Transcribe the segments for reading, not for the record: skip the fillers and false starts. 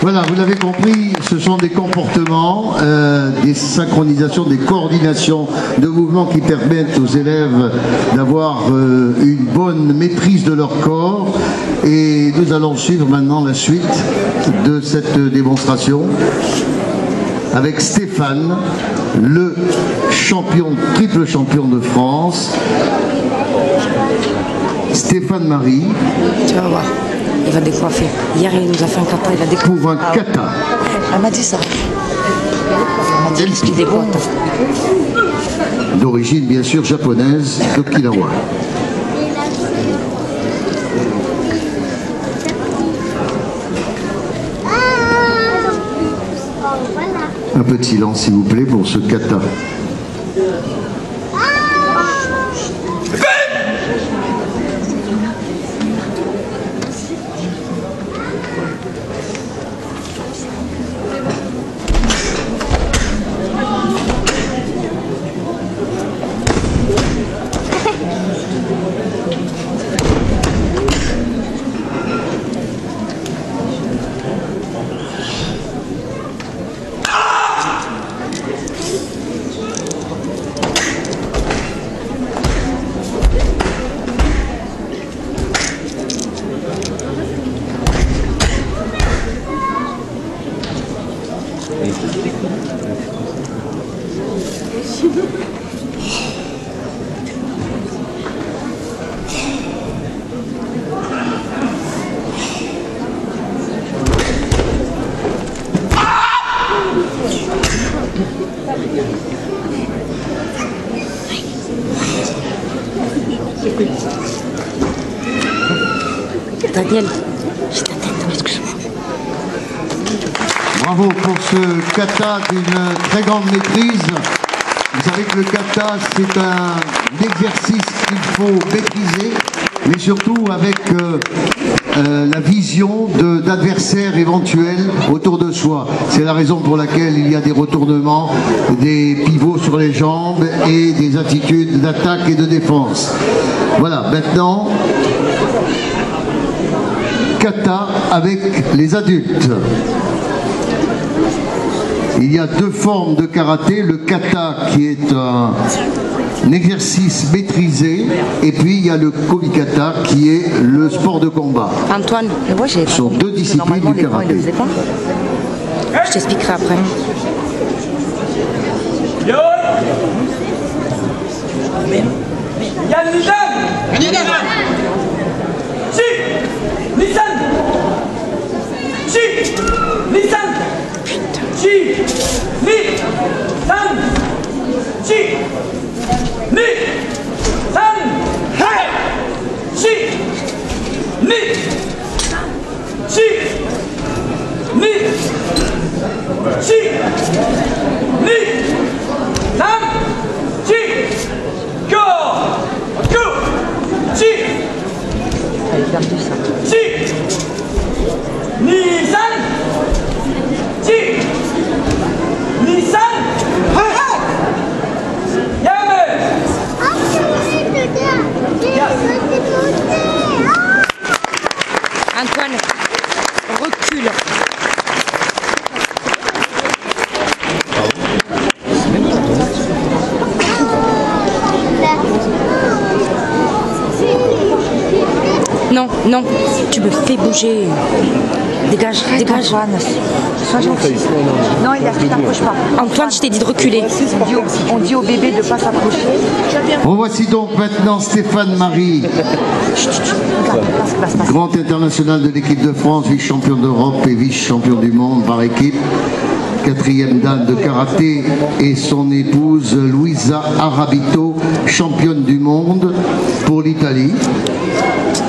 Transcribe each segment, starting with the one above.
Voilà, vous l'avez compris, ce sont des comportements, des synchronisations, des coordinations de mouvements qui permettent aux élèves d'avoir une bonne maîtrise de leur corps. Et nous allons suivre maintenant la suite de cette démonstration avec Stéphane, le champion, triple champion de France. Stéphane Marie. Tu vas voir, il va décoiffer. Hier, il nous a fait un kata, il a décoiffé. Pour un kata. Elle m'a dit ça. Elle m'a dit qu'il est bon. D'origine, bien sûr, japonaise, d'Okinawa. Un peu de silence, s'il vous plaît, pour ce kata. Daniel, j'ai ta tête, excuse-moi. Bravo pour ce kata d'une très grande maîtrise. Vous savez que le kata, c'est un exercice qu'il faut maîtriser, mais surtout avec la vision d'adversaires éventuels autour de soi. C'est la raison pour laquelle il y a des retournements, des pivots sur les jambes et des attitudes d'attaque et de défense. Voilà, maintenant, kata avec les adultes. Il y a deux formes de karaté, le kata qui est un exercice maîtrisé, et puis il y a le komikata qui est le sport de combat. Antoine, moi j'ai... Ce sont deux disciplines du karaté. Je t'expliquerai après. Antoine, recule. Non, non, tu me fais bouger. Dégage, dégage. Antoine, sois gentil. Non, il ne t'approche pas. Antoine, je t'ai dit de reculer. On dit au bébé de ne pas s'approcher. Revoici donc maintenant Stéphane Marie, grand international de l'équipe de France, vice-champion d'Europe et vice-champion du monde par équipe. Quatrième dame de karaté, et son épouse Luisa Arabito, championne du monde pour l'Italie.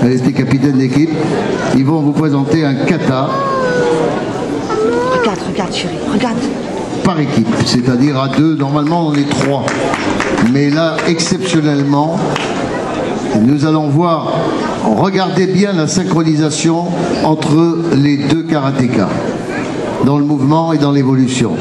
Elle était capitaine d'équipe. Ils vont vous présenter un kata. Regarde, regarde chérie, regarde. Par équipe, c'est-à-dire à deux, normalement on est trois. Mais là, exceptionnellement, nous allons voir, regardez bien la synchronisation entre les deux karatékas, dans le mouvement et dans l'évolution.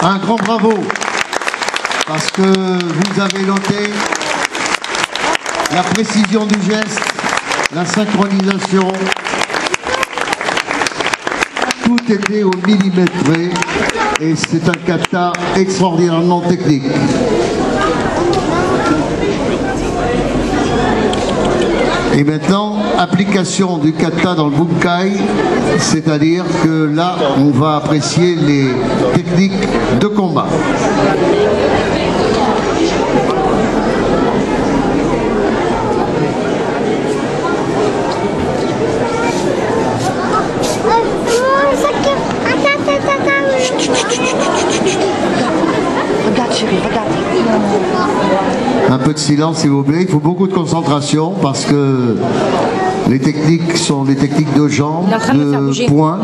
Un grand bravo, parce que vous avez noté la précision du geste, la synchronisation, tout était au millimètre près et c'est un kata extraordinairement technique. Et maintenant, application du kata dans le bunkai, c'est-à-dire que là, on va apprécier les techniques de combat. Regarde chérie, regarde. Un peu de silence s'il vous plaît, il faut beaucoup de concentration parce que les techniques sont des techniques de jambes, de poings.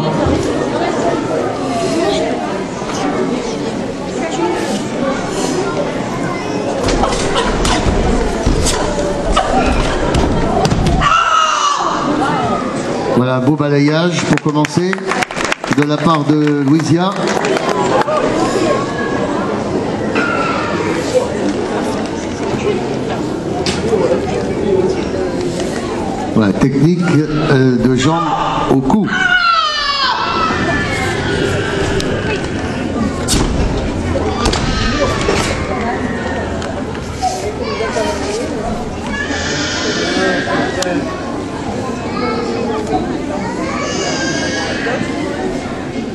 Voilà, un beau balayage pour commencer de la part de Louisia. Voilà, technique de jambes au cou.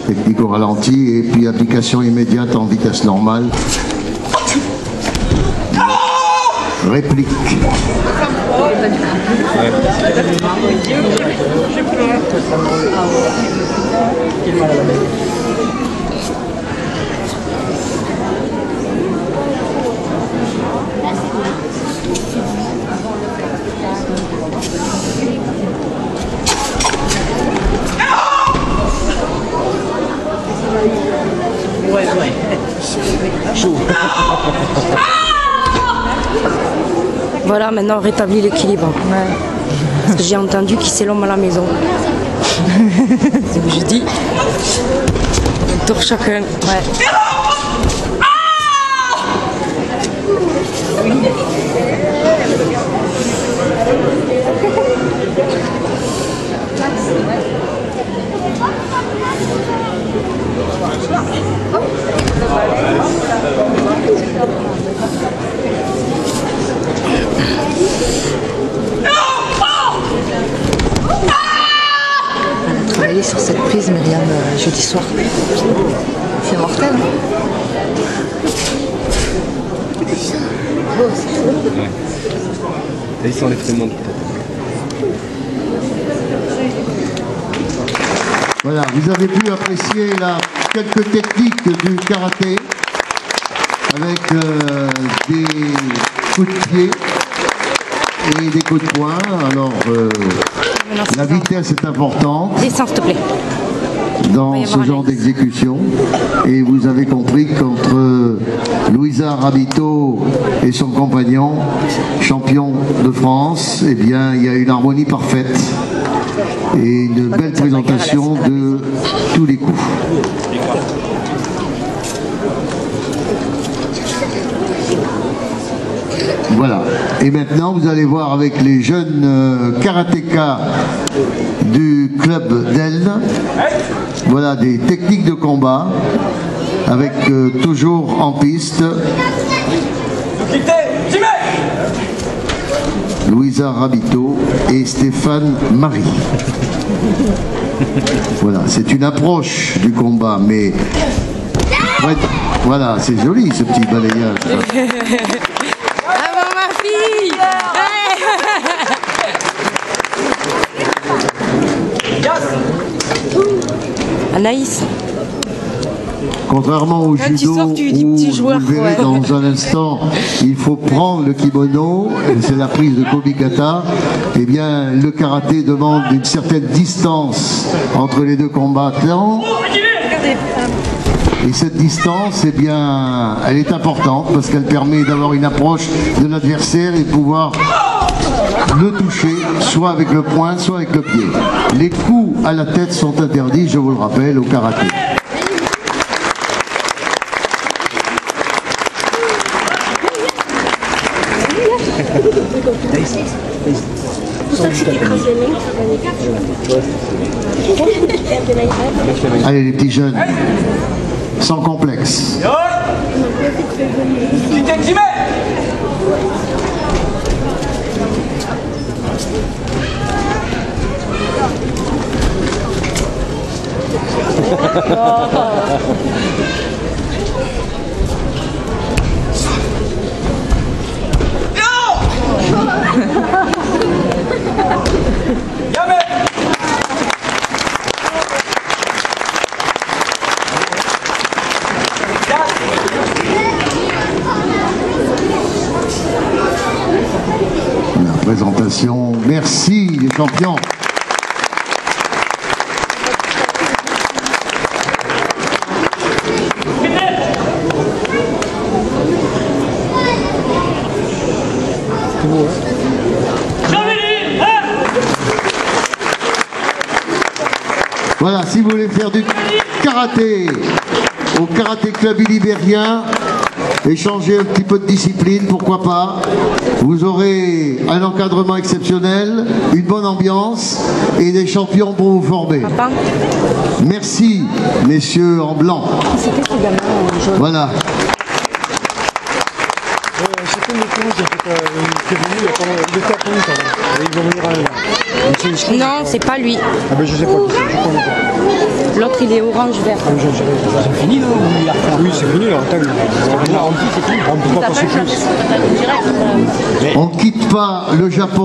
Technique au ralenti et puis application immédiate en vitesse normale. Réplique. Voilà, maintenant on rétablit l'équilibre. Ouais. Parce que j'ai entendu qu'il s'élombe à la maison. C'est ce que je dis. Un tour chacun. Ouais. Travailler sur cette prise, Myriam, jeudi soir. C'est mortel. Et ils sont les traînements de tête. Voilà, vous avez pu apprécier quelques techniques du karaté avec des coups de pied et des coups de poing. Alors, la vitesse est importante. Descends, s'il te plaît. Dans ce genre d'exécution. Et vous avez compris qu'entre Louisa Rabito et son compagnon, champion de France, eh bien, il y a une harmonie parfaite et une belle présentation de tous les coups. Et maintenant, vous allez voir avec les jeunes karatékas du club d'Elne, voilà des techniques de combat, avec toujours en piste Louisa Rabito et Stéphane Marie. Voilà, c'est une approche du combat, mais voilà, c'est joli ce petit balayage. Avant ma fille. Anaïs. Contrairement au judo, où vous verrez dans un instant, il faut prendre le kimono, c'est la prise de Kobikata, eh bien le karaté demande une certaine distance entre les deux combattants. Et cette distance, eh bien, elle est importante parce qu'elle permet d'avoir une approche de l'adversaire et pouvoir le toucher, soit avec le poing, soit avec le pied. Les coups à la tête sont interdits, je vous le rappelle, au karaté. Allez les petits jeunes, sans complexe. La présentation, merci les champions. Voilà, si vous voulez faire du karaté au Karaté Club Libérien, échanger un petit peu de discipline, pourquoi pas. Vous aurez un encadrement exceptionnel, une bonne ambiance et des champions pour vous former. Papa. Merci, messieurs en blanc. C'était ce gamin en jaune. Voilà. C'était une éponge qui est venu, il était à Pont, et il va venir à Non, c'est pas lui. Ah ben je sais pas, je connais pas. L'autre, il est orange-vert. C'est fini, non? Oui, c'est fini, là, on peut pas passer plus. On ne quitte pas le Japon.